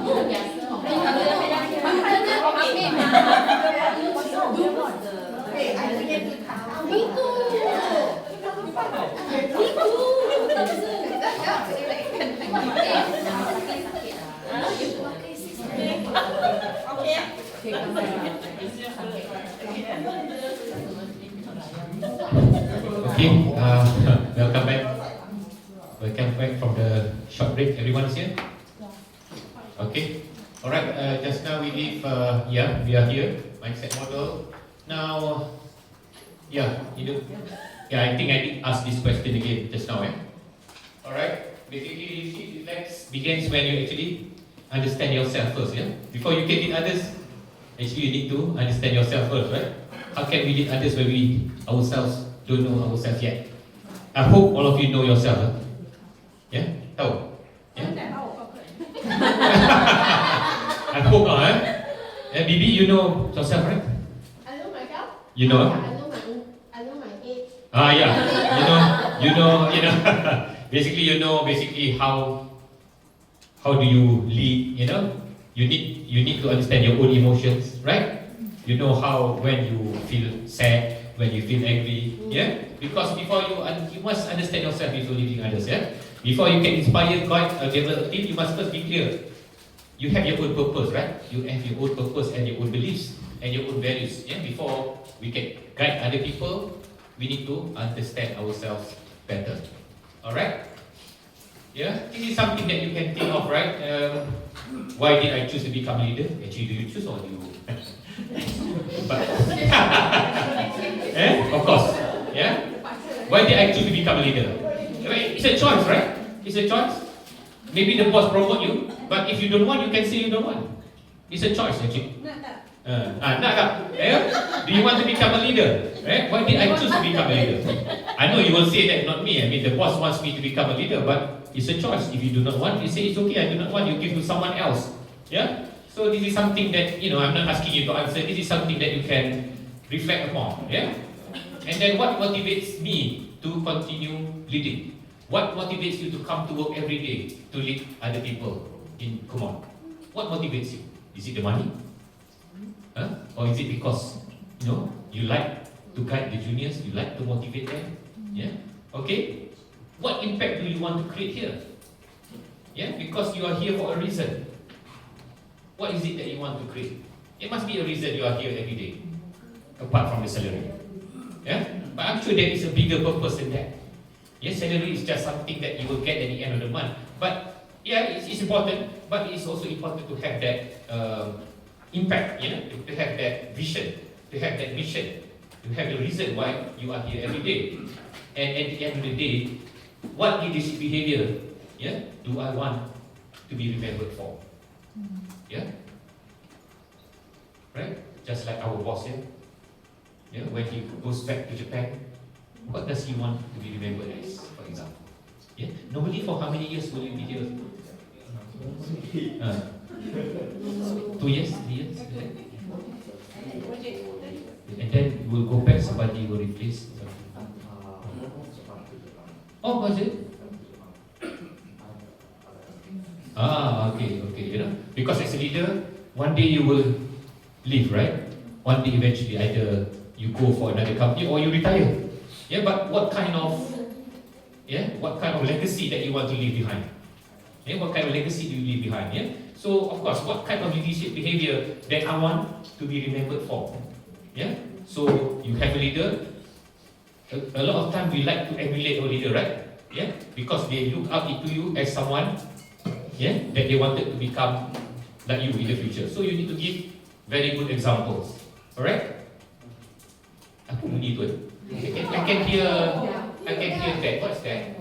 Okay, welcome back. Welcome back from the short break. Everyone is here? Okay. Alright, just now we leave, we are here, mindset model. Now, I think I did ask this question again just now. Alright, basically, relax begins when you actually understand yourself first. Before you can lead others, actually you need to understand yourself first, right? How can we lead others when we ourselves don't know ourselves yet? I hope all of you know yourself. Tahu? I hope not. Bibi, you know yourself, right? I know myself. You know? I know my age. Yeah. You know. Basically, how do you lead? You need to understand your own emotions, right? You know how when you feel sad, when you feel angry, because before you must understand yourself before leading others, Before you can inspire, guide, develop a team, you must first be clear. You have your own purpose, right? You have your own purpose and your own beliefs and your own values. Before we can guide other people, we need to understand ourselves better. Alright? This is something that you can think of, right? Why did I choose to become a leader? Actually, do you choose or do you? But, of course. Why did I choose to become a leader? It's a choice, right? It's a choice. Maybe the boss promote you, but if you don't want, you can say you don't want. It's a choice, actually. Do you want to become a leader? Why did I choose to become a leader? I know you will say that, not me. I mean, the boss wants me to become a leader, but it's a choice. If you do not want, you say it's okay, I do not want, you give to someone else. So this is something that, I'm not asking you to answer. This is something that you can reflect upon. And then what motivates me to continue leading? What motivates you to come to work every day to lead other people in Kumon? What motivates you? Is it the money? Or is it because you like to guide the juniors, you like to motivate them? Okay? What impact do you want to create here? Because you are here for a reason. What is it that you want to create? It must be a reason you are here every day, apart from the salary. But I'm sure there is a bigger purpose than that. Salary is just something that you will get at the end of the month. But it's important, but it's also important to have that impact, to have that vision, to have that mission, to have the reason why you are here every day. And at the end of the day, what leadership behavior do I want to be remembered for? Right? Just like our boss here. When he goes back to Japan, what does he want to be remembered as, for example? Normally, for how many years will you be here? 2 years, 3 years? And then you will go back, somebody will replace. Oh, was it? Okay. Because as a leader, one day you will leave, right? One day eventually, either you go for another company or you retire. But what kind of legacy that you want to leave behind? What kind of legacy do you leave behind? So of course, what kind of leadership behavior that I want to be remembered for? So you have a leader. A lot of time we like to emulate our leader, right? Because they look up to you as someone that they wanted to become like you in the future. So you need to give very good examples. Alright? Apa bunyi tu? I can hear that. What's that?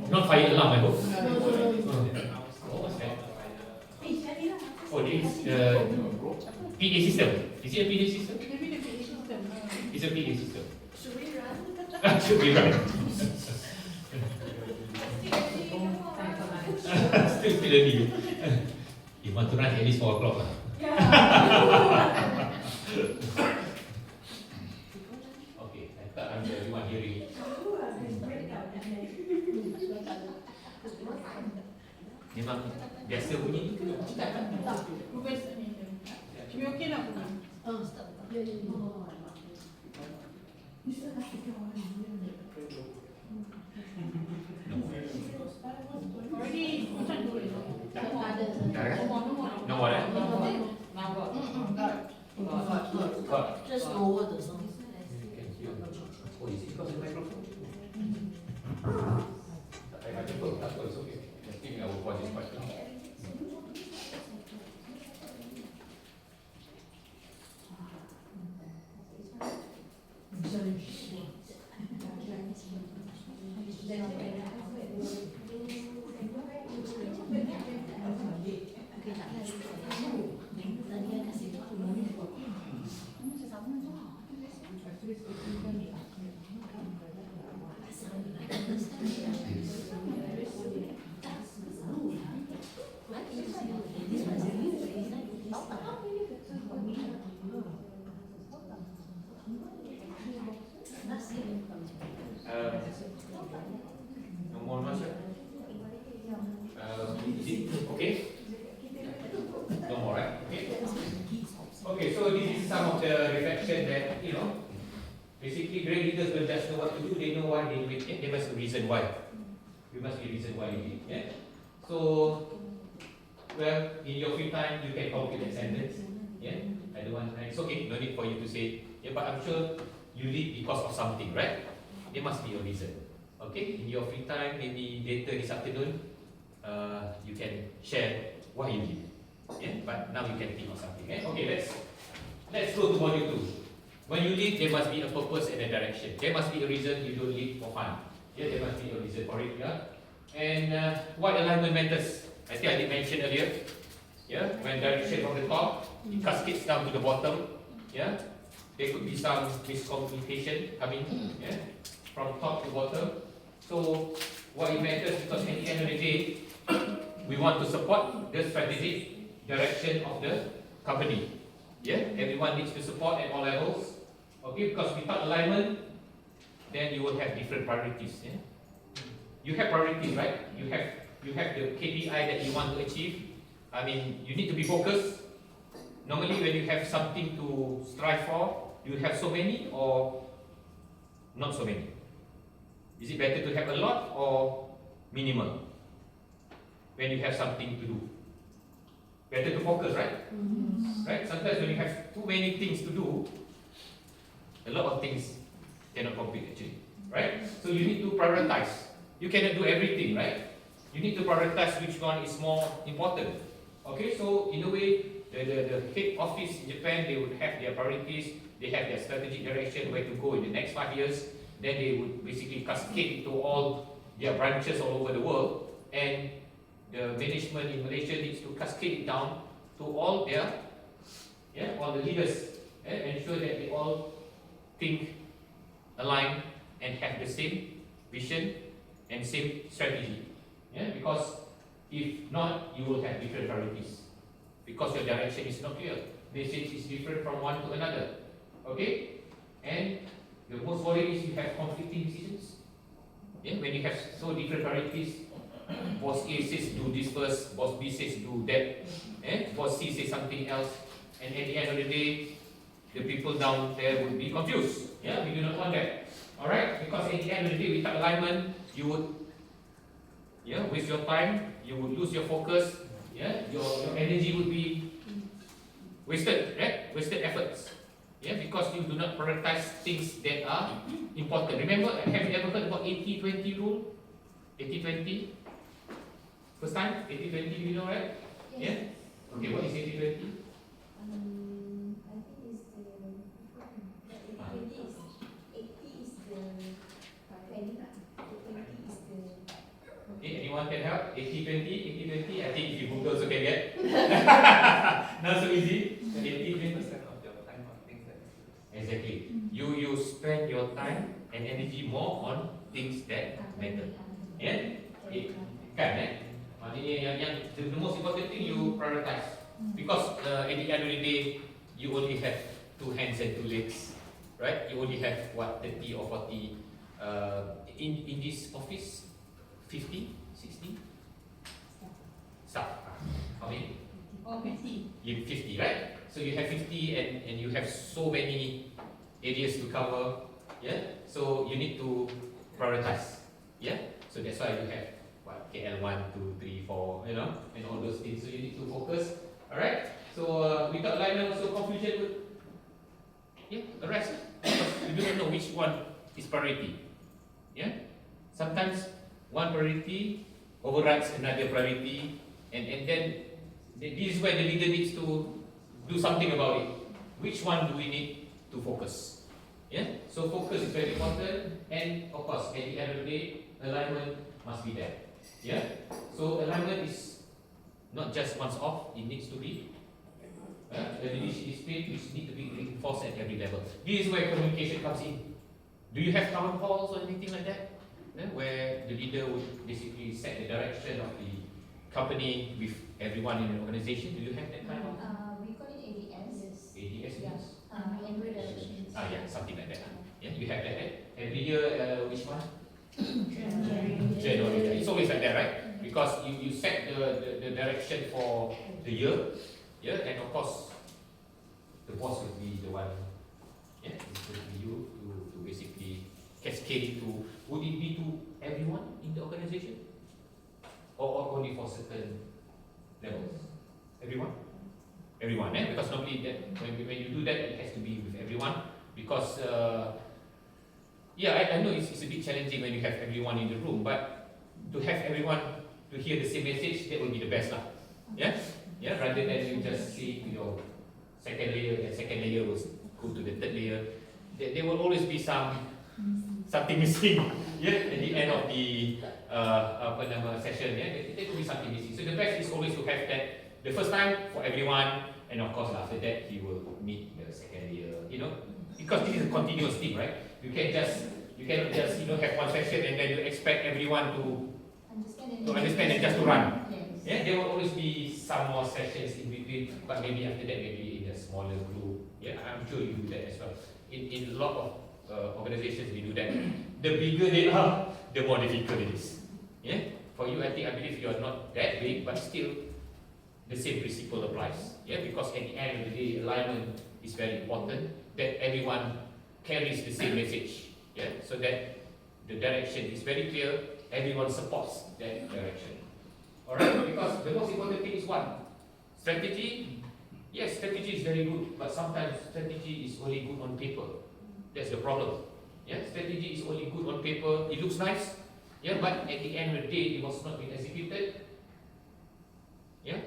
Not fire alarm, I hope. What's that? This PA system. Is it a PA system? It's a PA system. Should we run? Should be right. Still early. You want to run at least 4 o'clock lah. Okay, I thought I'm the only one hearing. Memang biasa bunyi ke? Tak. Request ni. Should be okay lah pun. Ya, ya, ya. Already macam tu. Tak ada. Dah kan? Nombor. Nombor eh? Nombor. Got. Just lower the sound. Oh, is it because of the microphone? Tak payah microphone, tak apa, it's okay. I think our voice is quite loud. Nombor masuk. Is it okay? No more, right? Okay. Okay, so this is some of the reflection that, you know, basically great leaders will just know what to do, they know why they do it, there must be a reason why. There must be a reason why you do it. Yeah? So, well, in your free time, you can complete that sentence. Yeah? I don't want, it's okay, no need for you to say, yeah, but I'm sure you lead because of something, right? There must be a reason. Okay, in your free time, maybe later this afternoon, you can share why you lead. Yeah, but now you can think of something. Eh? Okay, let's go to module 2. When you lead, there must be a purpose and a direction. There must be a reason you don't lead for fun. Yeah, there must be a reason for it. Yeah, and what alignment matters? I think I did mention earlier. Yeah, when direction from the top, it cascades down to the bottom. Yeah, there could be some miscommunication coming. Yeah, from top to bottom. So what it matters, because at the end of the day, we want to support the strategic direction of the company. Yeah, everyone needs to support at all levels. Okay, because without alignment, then you will have different priorities. Yeah, you have priorities, right? You have the KPI that you want to achieve. I mean, you need to be focused. Normally, when you have something to strive for, you have so many or not so many. Is it better to have a lot or minimal? When you have something to do, better to focus, right? Right? Sometimes when you have too many things to do, a lot of things cannot complete actually, right? So you need to prioritize. You cannot do everything, right? You need to prioritize which one is more important. Okay, so in a way, the head office in Japan, they would have their priorities, they have their strategic direction, where to go in the next 5 years. Then they would basically cascade to all their branches all over the world, and the management in Malaysia needs to cascade it down to all their, all the leaders, ensure that they all think, align, and have the same vision and same strategy. Because if not, you will have different priorities, because your direction is not clear. Message is different from one to another. Okay, and the most worrying is you have conflicting decisions. When you have so different priorities, boss A says do this first, boss B says do that, boss C says something else, and at the end of the day, the people down there would be confused. We do not want that. Alright, because at the end of the day, without alignment, you would waste your time, you would lose your focus, your energy would be wasted, right? Wasted efforts. Because you do not prioritize things that are important. Remember, have you ever heard about 80-20 rule? 80-20? First time? 80-20, you know, right? Yes. Okay, what is 80-20? I think it's the 20 is 80 is the planning, 20 is the Okay, anyone can help? 80-20, 80-20. I think if you Google also can get. Not so easy. 80-20%. Exactly. You spend your time and energy more on things that matter. Kan? Maknanya yang the most important thing you prioritize. Because at the end of the day, you only have 2 hands and 2 legs, right? You only have what, 30 or 40 in this office, 50, 60 So you have 50 and you have so many areas to cover. Yeah. So you need to prioritize. Yeah. So that's why you have what KL 1, 2, 3, 4, you know, and all those things. So you need to focus. Alright. So without alignment, also confusion would arise because you do not know which one is priority. Yeah. Sometimes one priority overrides another priority, and then this is where the leader needs to do something about it. Which one do we need to focus? Yeah. So focus is very important, and of course, at the end of the day, alignment must be there. Yeah. So alignment is not just once off; it needs to be a leadership discipline which need to be reinforced at every level. This is where communication comes in. Do you have town halls or anything like that? Where the leader would basically set the direction of the company with everyone in the organization? Do you have that kind of We call it ADS. ADS? Yeah. Every directions. Yeah, something like that. Yeah, you have that. Every year, which one? January. It's always like that, right? Because you set the direction for the year, and of course, the boss will be the one. Yeah, it's going to be you to basically cascade it to. Would it be to everyone in the organization, or only for certain levels? Everyone. Everyone, because normally that when you do that, it has to be with everyone. Because I know it's a bit challenging when you have everyone in the room, but to have everyone to hear the same message, that will be the best lah. Yeah, rather than you just see your second layer, and second layer will go to the third layer. There will always be something missing. At the end of the session, there will be something missing. So the best is always to have that the first time for everyone, and of course after that he will meet the second layer. Because this is a continuous thing, right? You cannot just have one session and then you expect everyone to understand and just to run. Yes. Yeah, there will always be some more sessions in between, but maybe after that, maybe in a smaller group. Yeah, I'm sure you do that as well. In a lot of organizations, we do that. The bigger they are, the more difficult it is. Yeah, for you, I believe you are not that big, but still, the same principle applies. Yeah, because at the end of the day, alignment is very important. That everyone carries the same message. Yeah, so that the direction is very clear. Everyone supports that direction. Alright, because the most important thing is what? Strategy. Yes, strategy is very good, but sometimes strategy is only good on paper. That's the problem. Yeah, strategy is only good on paper. It looks nice. Yeah, but at the end of the day, it was not being executed. Yeah,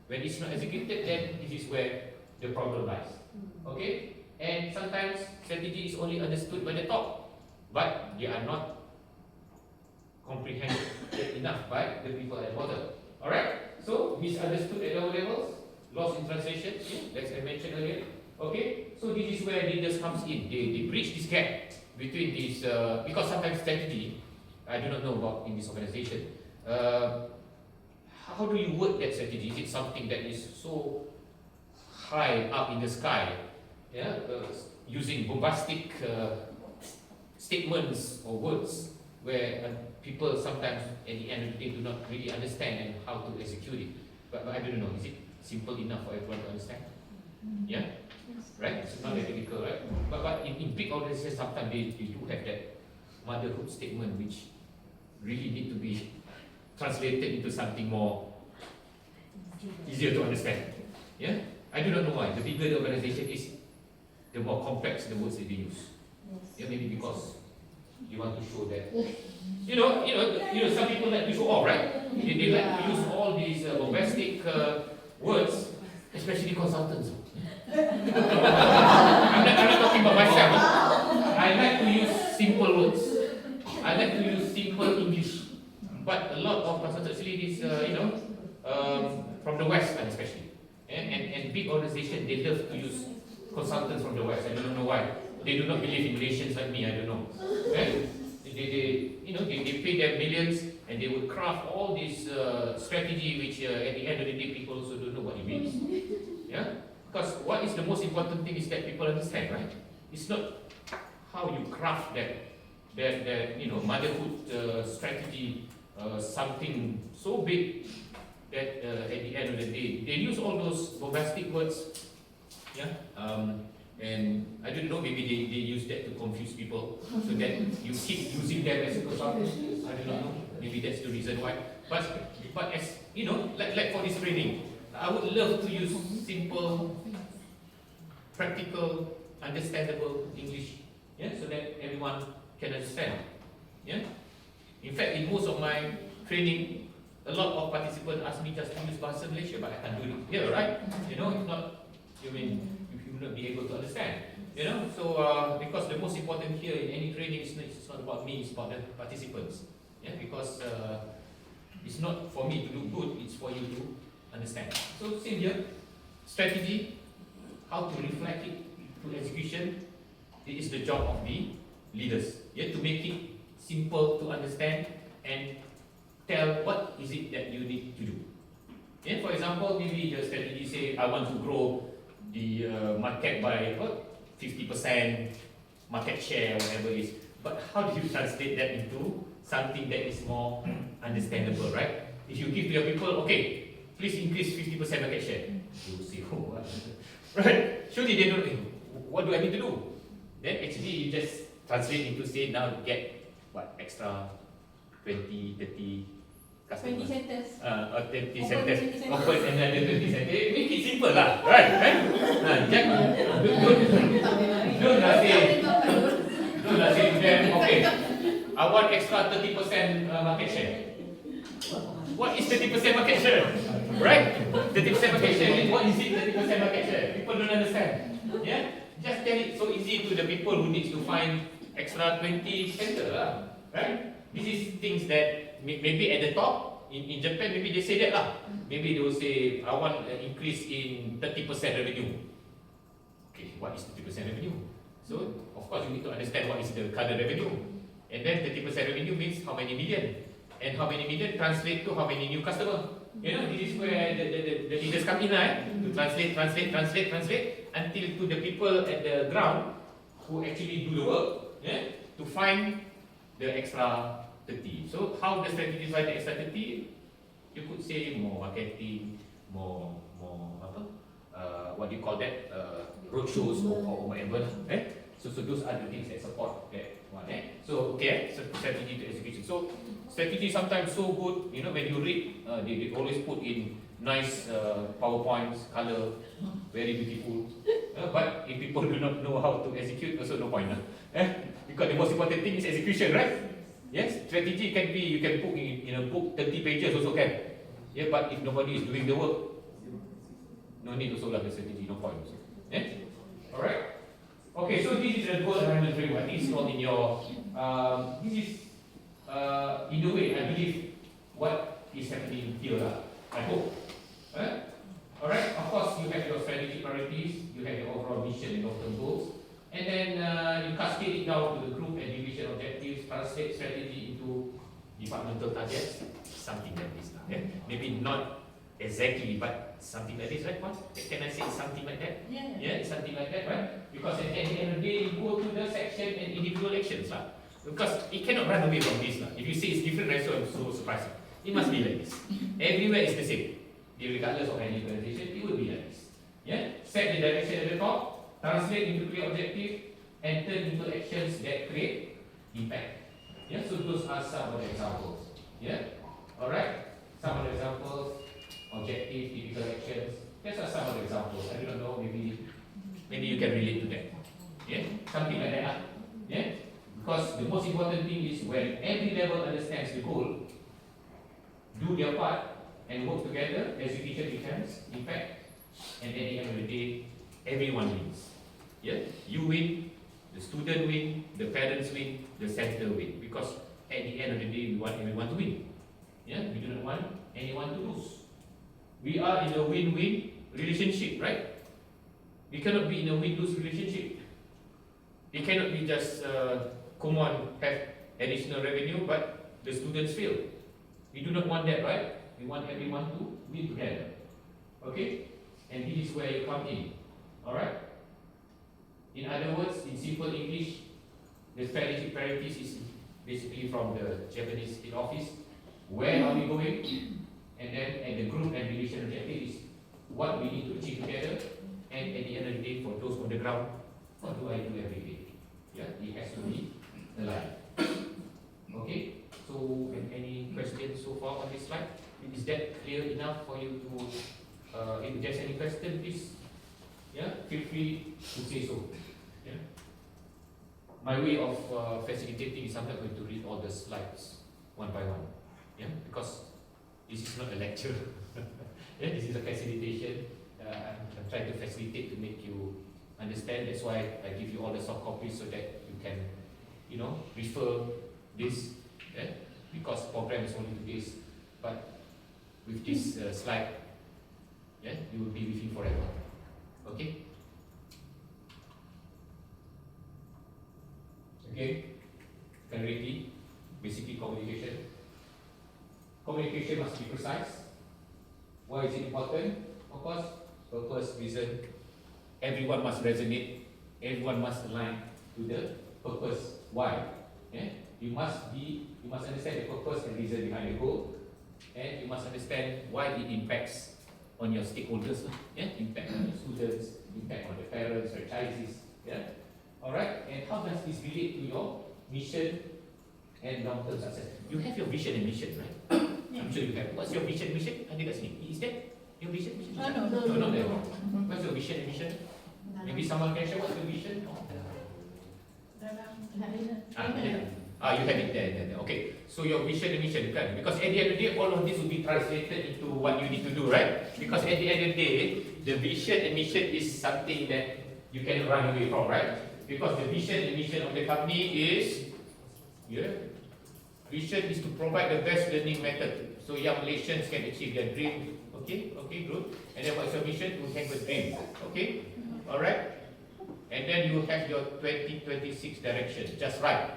when it's not executed, then this is where the problem lies. Okay, and sometimes strategy is only understood by the top, but they are not comprehended enough by the people at the bottom. Alright, so misunderstood at lower levels, lost in translation, as I mentioned earlier. Okay, so this is where leaders comes in. They bridge this gap between these, because sometimes strategy, I do not know about in this organization, how do you word that strategy? Is it something that is so high up in the sky, using bombastic statements or words where people sometimes at the end of the day do not really understand and how to execute it. But I don't know, is it simple enough for everyone to understand? Yeah? Right? It's not that difficult, right? But in big organizations, sometimes they do have that motherhood statement which really need to be translated into something more easier to understand. Yeah? I do not know why. The bigger the organization is, the more complex the words that they use. Yeah, maybe because you want to show that. You know, some people like to show off, right? They like to use all these bombastic words, especially consultants. I'm not talking about myself. I like to use simple words. I like to use simple English. But a lot of consultants, actually, this, from the West, especially. And big organizations, they love to use consultants from the West. I don't know why. They do not believe in relations like me. I don't know. They pay them millions, and they would craft all this strategy, which at the end of the day, people also don't know what it means. Yeah, because what is the most important thing is that people understand, right? It's not how you craft that motherhood strategy, something so big that at the end of the day, they use all those bombastic words Yeah. And I don't know, maybe they use that to confuse people so that you keep using them as a consultant. I do not know. Maybe that's the reason why. But as you know, like for this training, I would love to use simple, practical, understandable English. Yeah, so that everyone can understand. Yeah. In fact, in most of my training, a lot of participants ask me just to use Bahasa Malaysia, but I can't do it here, right? You know, if not, you will not be able to understand. You know, so because the most important here in any training is not about me, it's about the participants. Yeah, because it's not for me to do good, it's for you to understand. So same here, strategy, how to reflect it to execution. It is the job of the leaders. Yeah, to make it simple to understand and tell what is it that you need to do. Yeah, for example, maybe the strategy say I want to grow the market by 50% market share, whatever it is. But how do you translate that into something that is more understandable, right? If you give to your people, okay, please increase 50% market share, you will say, oh, what? Right? Surely they don't. What do I need to do? Then actually you just translate into say now get what extra 20, 30 customers. 20 centers. Or 20 Open centers. 20 centers. Open another 20 centers. Make it simple lah, right? Don't say to them, okay, I want extra 30% market share. What is 30% market share? Right? 30% market share means what is it 30% market share? People don't understand. Yeah? Just tell it so easy to the people who needs to find extra 20 center lah. Right? This is things that maybe at the top, in Japan, maybe they say that lah. Maybe they will say, I want an increase in 30% revenue. Okay, what is 30% revenue? So, of course, you need to understand what is the current revenue. And then 30% revenue means how many million. And how many million translate to how many new customer. You know, this is where the leaders come in, right? To translate until to the people at the ground who actually do the work, yeah, to find the extra 30. So how the strategy find the extra 30? You could say more marketing, more what do you call that? Roadshows or whatever. So those are the things that support that one. So okay, so strategy to execution. So strategy sometimes so good, you know, when you read, they always put in nice PowerPoints, color, very beautiful. But if people do not know how to execute, also no point. Because the most important thing is execution, right? Yes, strategy can be, you can put in a book 30 pages also can. Yeah, but if nobody is doing the work, no need also like the strategy, no point also. Yeah? Alright? Okay, so this is the goal alignment framework. This is all in your, this is in a way, I believe, what is happening here, I hope. Alright, of course you have your strategic priorities, you have your overall mission and long-term goals, and then you cascade it down to the group and division objectives, translate strategy into departmental targets, something like this. Maybe not exactly, but something like this, right? What? Can I say something like that? Yeah, something like that, right? Because at the end of the day, you go to the section and individual actions. Because it cannot run away from this. If you say it's different, right, so I'm so surprised. It must be like this. Everywhere is the same. Regardless of any organization, it will be like this. Yeah? Set the direction at the top, translate into clear objective, and turn into actions that create impact. Yeah? So those are some of the examples. Yeah? Alright? Some of the examples, objective, typical actions. These are some of the examples. I do not know, maybe you can relate to that. Yeah? Something like that. Yeah? Because the most important thing is when every level understands the goal, do their part, and work together, execution becomes impact, and at the end of the day, everyone wins. Yeah? You win, the student win, the parents win, the center win. Because at the end of the day, we want everyone to win. Yeah? We do not want anyone to lose. We are in a win-win relationship, right? We cannot be in a win-lose relationship. It cannot be just Kumon have additional revenue, but the students fail. We do not want that, right? We want everyone to win together. Okay? And this is where you come in. Alright? In other words, in simple English, the strategic priorities is basically from the Japanese head office. Where are we going? And then at the group and division objective is what we need to achieve together. And at the end of the day, for those on the ground, what do I do every day? Yeah, it has to be aligned. Okay, so any questions so far on this slide? Is that clear enough for you to, if there's any question, please, yeah, feel free to say so. Yeah. My way of facilitating is I'm not going to read all the slides one by one, yeah, because this is not a lecture. Yeah, this is a facilitation. I'm trying to facilitate to make you understand. That's why I give you all the soft copies so that you can, you know, refer this. Yeah? Because program is only to this, but with this slide, yeah, you will be with you forever. Okay. Okay. Clarity, basically communication. Communication must be precise. Why is it important? Of course, purpose, reason. Everyone must resonate. Everyone must align to the purpose. Why? Yeah? You must understand the purpose and reason behind the goal, and you must understand why it impacts on your stakeholders. Yeah? Impact on your students, impact on the parents, franchisees. Yeah? Alright? And how does this relate to your mission and long-term success? You have your vision and mission, right? I'm sure you have. What's your vision and mission? Ada kat sini. Is that your vision and mission? No. Not there. What's your vision and mission? Maybe someone can share what's your vision? You have it there. Okay. So your vision and mission, kan? Because at the end of the day, all of this will be translated into what you need to do, right? Because at the end of the day, the vision and mission is something that you can run away from, right? Because the vision and mission of the company is, vision is to provide the best learning method so young Malaysians can achieve their dream. Okay, good. And then what's your mission? To have a dream. Okay, alright. And then you have your 2026 direction, just right.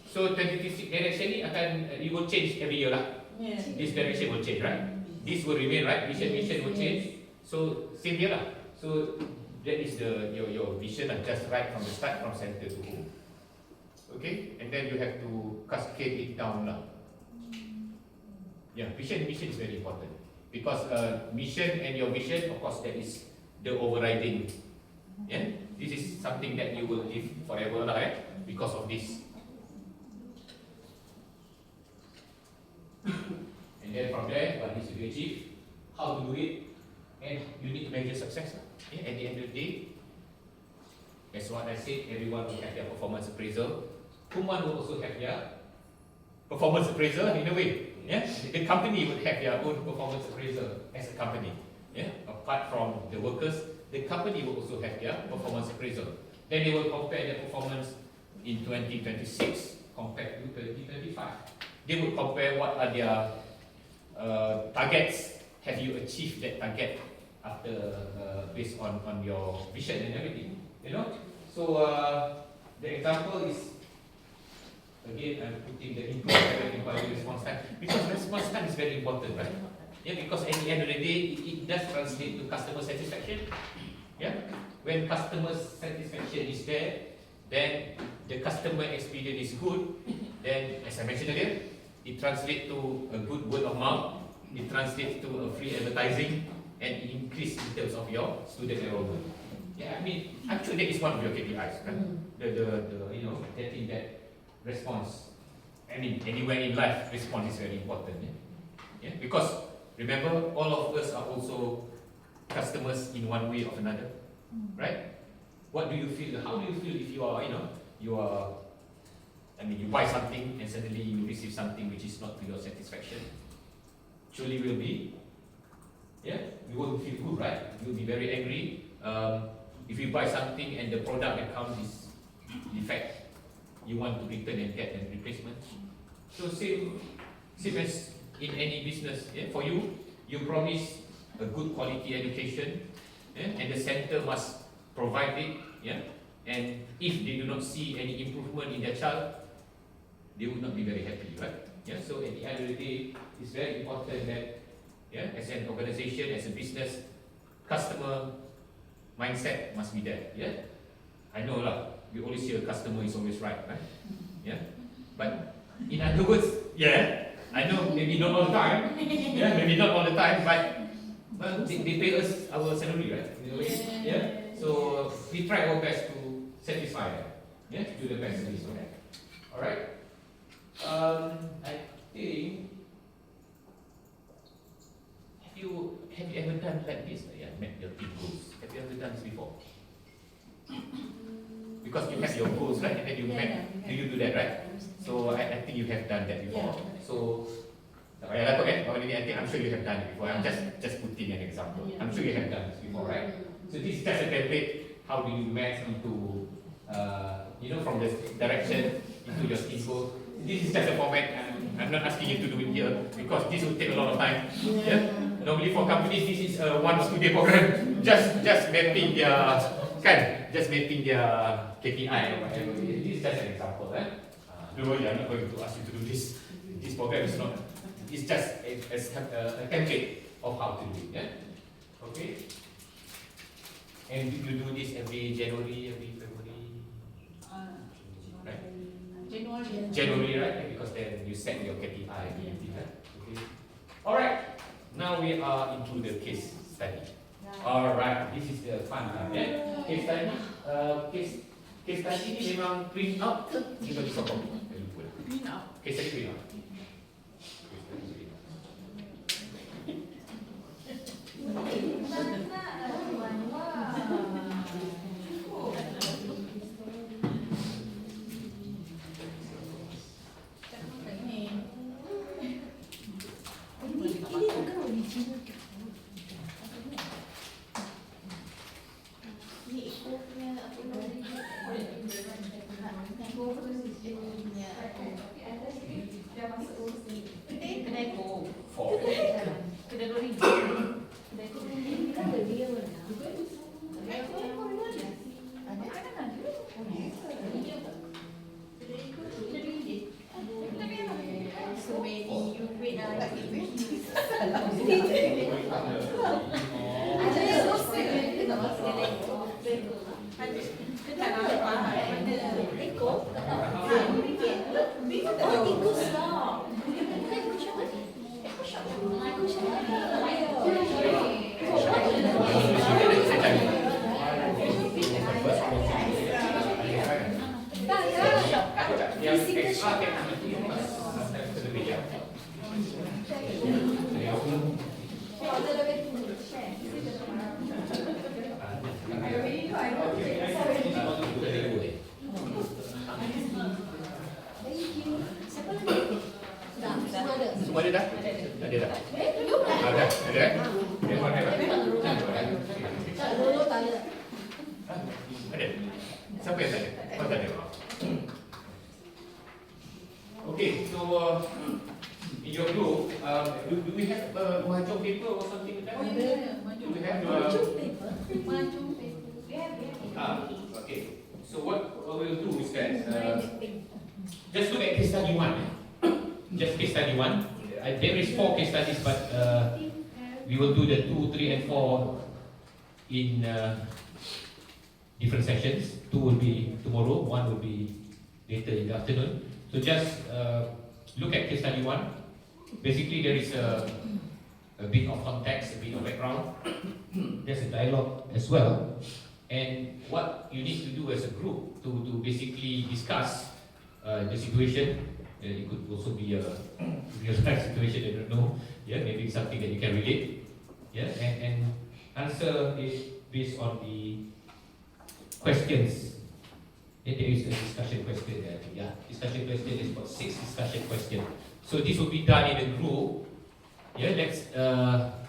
So 2026 direction ni akan, it will change every year lah. This direction will change, right? This will remain, right? Mission will change. So same year lah. So that is your vision lah, just right from the start, from center to home. Okay, and then you have to cascade it down lah. Yeah, vision and mission is very important because mission and your vision, of course, that is the overriding. Yeah, this is something that you will live forever lah, because of this. And then from there, what needs to be achieved, how to do it, and you need to measure success. Yeah, at the end of the day, as what I said, everyone will have their performance appraisal. Kumon will also have their performance appraisal in a way. Yeah, the company would have their own performance appraisal as a company. Yeah, apart from the workers, the company will also have their performance appraisal. Then they will compare their performance in 2026 compared to 2025. They will compare what are their targets. Have you achieved that target after based on your vision and everything? You know. So the example is. Again, I'm putting the improvement inquiry response time because response time is very important, right? Yeah, because at the end of the day, it does translate to customer satisfaction. Yeah, when customer satisfaction is there, then the customer experience is good. Then, as I mentioned earlier, it translates to a good word of mouth. It translates to a free advertising and increase in terms of your student enrollment. Yeah, I mean, I'm sure that is one of your KPIs, right? The getting that response. I mean, anywhere in life, response is very important. Yeah? Because remember, all of us are also customers in one way or another, right? What do you feel? How do you feel if you are, you buy something and suddenly you receive something which is not to your satisfaction? Surely will be, you won't feel good, right? You'll be very angry. If you buy something and the product that comes is defect, you want to return and get a replacement. So same as in any business. Yeah? For you, you promise a good quality education, and the center must provide it. Yeah? And if they do not see any improvement in their child, they would not be very happy, right? Yeah? So at the end of the day, it's very important that, as an organization, as a business, customer mindset must be there. Yeah? I know lah. We always hear customer is always right? Yeah. But in other words, I know maybe not all the time. Yeah, maybe not all the time, but But they pay us our salary, right? In a way, yeah. So we try our best to satisfy them. Yeah, to do the best service for them. All right. I think. Have you ever done like this? Yeah, met your team goals. Have you ever done this before? Because you have your goals, right? And then you met. Do you do that, right? So I think you have done that before. So. I'm sure you have done it before. I'm just putting an example. I'm sure you have done this before, right? So this is just a template. How do you match into, from the direction into your team goal? This is just a format. I'm not asking you to do it here because this will take a lot of time. Yeah. Normally for companies, this is a 1 or 2 day program. Just mapping their KPI or whatever. This is just an example. Don't worry, I'm not going to ask you to do this. This program is not. It's just a template of how to do it. Yeah? Okay? And you do this every January, every February? Right? January, right? Because then you set your KPI. Okay? Alright. Now we are into the case study. Alright. This is the fun time. Yeah? Case study. Case study ni memang print out ke? Kita bisa copy. Print out. Case study print out. Semua ada dah? Ada dah? Ada? Ada? Ada? Siapa yang tanya? Kau tanya? Okay, so in your group, do we have mahjong paper or something like that? Do we have okay. So what we'll do is that just look at case study 1. Just case study 1. There is 4 case studies, but we will do the 2, 3, and 4 in different sessions. 2 will be tomorrow, 1 will be later in the afternoon. So just look at case study 1. Basically, there is a bit of context, a bit of background. There's a dialogue as well. And what you need to do as a group to basically discuss the situation. It could also be a real life situation, I don't know. Yeah, maybe something that you can relate. Yeah, and answer it based on the questions. There is a discussion question there. Yeah, discussion question is about 6 discussion questions. So this will be done in a group. Yeah, let's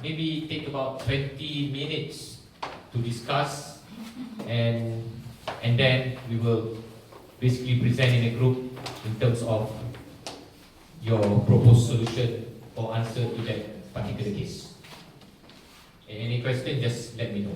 maybe take about 20 minutes to discuss, and then we will basically present in a group in terms of your proposed solution or answer to that particular case. Any question, just let me know.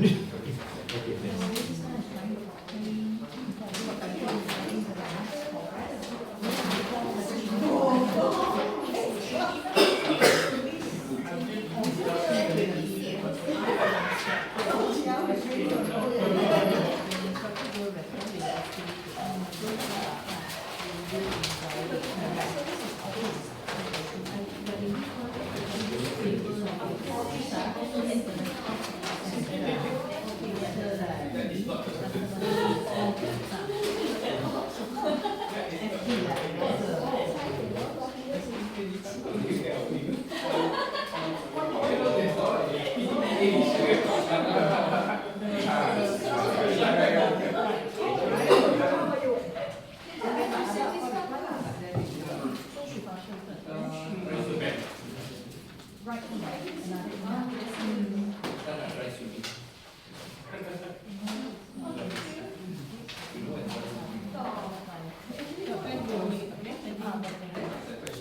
Right.